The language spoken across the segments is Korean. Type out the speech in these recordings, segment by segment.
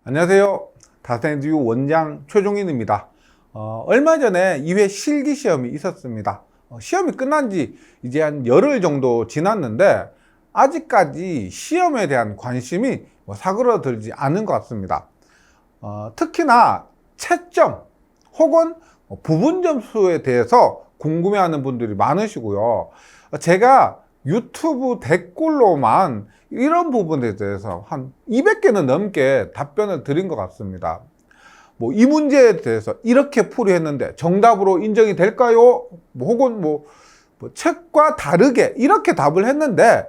안녕하세요. 다산에듀 원장 최종인입니다. 얼마 전에 2회 실기 시험이 있었습니다. 시험이 끝난 지 이제 한 열흘 정도 지났는데 아직까지 시험에 대한 관심이 사그러들지 않은 것 같습니다. 특히나 채점 혹은 부분 점수에 대해서 궁금해하는 분들이 많으시고요. 제가 유튜브 댓글로만 이런 부분에 대해서 한 200개는 넘게 답변을 드린 것 같습니다. 이 문제에 대해서 이렇게 풀이했는데 정답으로 인정이 될까요? 혹은 책과 다르게 이렇게 답을 했는데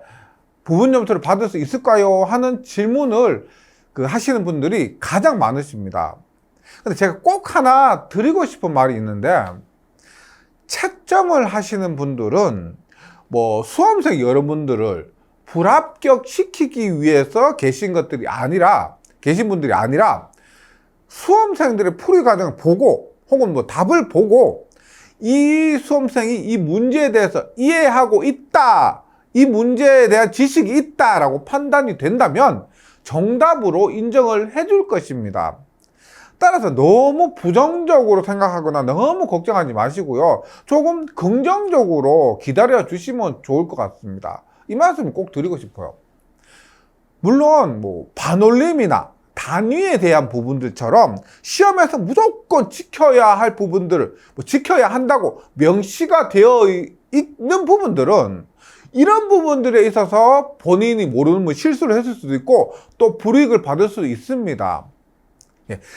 부분 점수를 받을 수 있을까요? 하는 질문을 하시는 분들이 가장 많으십니다. 근데 제가 꼭 하나 드리고 싶은 말이 있는데, 채점을 하시는 분들은 수험생 여러분들을 불합격시키기 위해서 계신 분들이 아니라 수험생들의 풀이 과정을 보고 혹은 답을 보고 이 수험생이 이 문제에 대해서 이해하고 있다, 이 문제에 대한 지식이 있다라고 판단이 된다면 정답으로 인정을 해줄 것입니다. 따라서 너무 부정적으로 생각하거나 너무 걱정하지 마시고요. 조금 긍정적으로 기다려 주시면 좋을 것 같습니다. 이 말씀을 꼭 드리고 싶어요. 물론 반올림이나 단위에 대한 부분들처럼 시험에서 무조건 지켜야 할 부분들을 지켜야 한다고 명시가 되어 있는 부분들은 이런 부분들에 있어서 본인이 모르는 실수를 했을 수도 있고 또 불이익을 받을 수도 있습니다.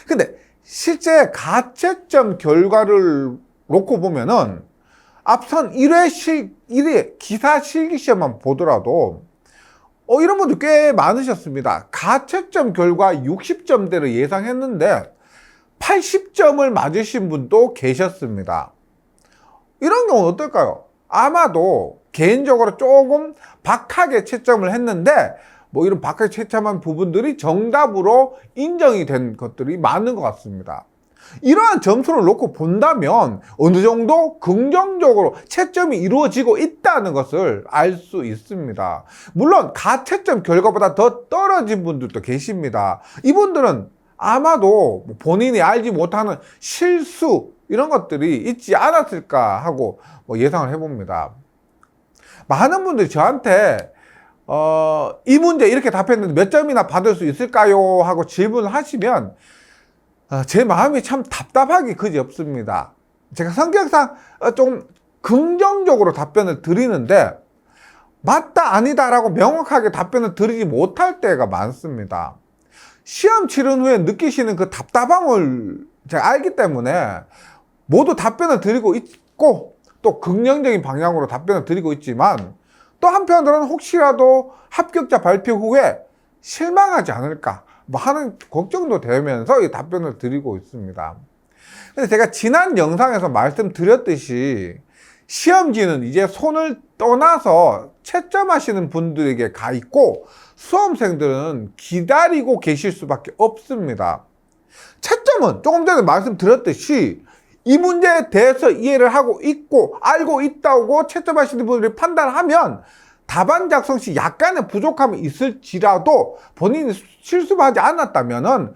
근데 실제 가채점 결과를 놓고 보면은 앞선 1회 기사 실기시험만 보더라도 이런 분들 꽤 많으셨습니다. 가채점 결과 60점대를 예상했는데 80점을 맞으신 분도 계셨습니다. 이런 경우는 어떨까요? 아마도 개인적으로 조금 박하게 채점을 했는데 이런 박하게 채점한 부분들이 정답으로 인정이 된 것들이 많은 것 같습니다. 이러한 점수를 놓고 본다면 어느 정도 긍정적으로 채점이 이루어지고 있다는 것을 알 수 있습니다. 물론 가채점 결과보다 더 떨어진 분들도 계십니다. 이분들은 아마도 본인이 알지 못하는 실수 이런 것들이 있지 않았을까 하고 예상을 해봅니다. 많은 분들이 저한테 이 문제 이렇게 답했는데 몇 점이나 받을 수 있을까요? 하고 질문을 하시면 제 마음이 참 답답하기 그지없습니다. 제가 성격상 좀 긍정적으로 답변을 드리는데 맞다 아니다 라고 명확하게 답변을 드리지 못할 때가 많습니다. 시험 치른 후에 느끼시는 그 답답함을 제가 알기 때문에 모두 답변을 드리고 있고 또 긍정적인 방향으로 답변을 드리고 있지만 또 한편으로는 혹시라도 합격자 발표 후에 실망하지 않을까 하는 걱정도 되면서 이 답변을 드리고 있습니다. 근데 제가 지난 영상에서 말씀드렸듯이 시험지는 이제 손을 떠나서 채점하시는 분들에게 가 있고 수험생들은 기다리고 계실 수밖에 없습니다. 채점은 조금 전에 말씀드렸듯이 이 문제에 대해서 이해를 하고 있고 알고 있다고 채점하시는 분들이 판단하면 답안 작성 시 약간의 부족함이 있을지라도 본인이 실수하지 않았다면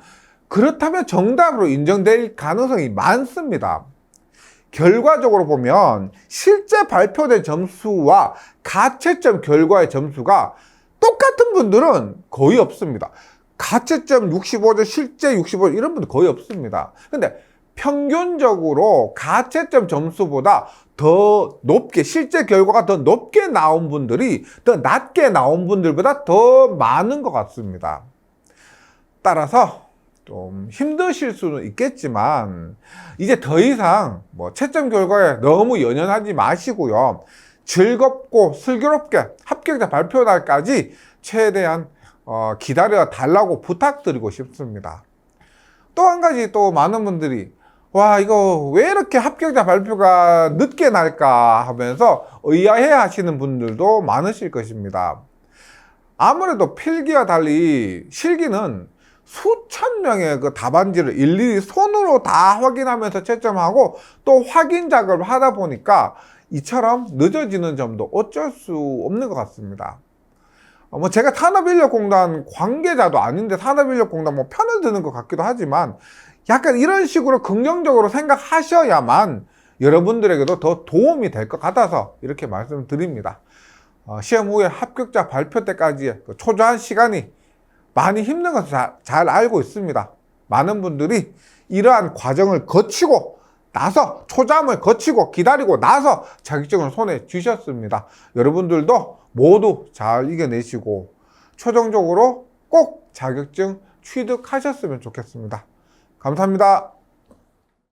그렇다면 정답으로 인정될 가능성이 많습니다. 결과적으로 보면 실제 발표된 점수와 가채점 결과의 점수가 똑같은 분들은 거의 없습니다. 가채점 65점, 실제 65점 이런 분들 거의 없습니다. 근데 평균적으로 가채점 점수보다 더 높게, 실제 결과가 더 높게 나온 분들이 더 낮게 나온 분들보다 더 많은 것 같습니다. 따라서 좀 힘드실 수는 있겠지만 이제 더 이상 채점 결과에 너무 연연하지 마시고요. 즐겁고 슬기롭게 합격자 발표 날까지 최대한 기다려 달라고 부탁드리고 싶습니다. 또 한 가지 또 많은 분들이 와 이거 왜 이렇게 합격자 발표가 늦게 날까 하면서 의아해 하시는 분들도 많으실 것입니다. 아무래도 필기와 달리 실기는 수천 명의 그 답안지를 일일이 손으로 다 확인하면서 채점하고 또 확인 작업을 하다 보니까 이처럼 늦어지는 점도 어쩔 수 없는 것 같습니다. 뭐 제가 산업인력공단 관계자도 아닌데 산업인력공단 뭐 편을 드는 것 같기도 하지만 약간 이런 식으로 긍정적으로 생각하셔야만 여러분들에게도 더 도움이 될 것 같아서 이렇게 말씀드립니다. 시험 후에 합격자 발표 때까지의 그 초조한 시간이 많이 힘든 것을 잘 알고 있습니다. 많은 분들이 이러한 과정을 거치고 나서 초잠을 거치고 기다리고 나서 자격증을 손에 쥐셨습니다. 여러분들도 모두 잘 이겨내시고 최종적으로 꼭 자격증 취득하셨으면 좋겠습니다. 감사합니다.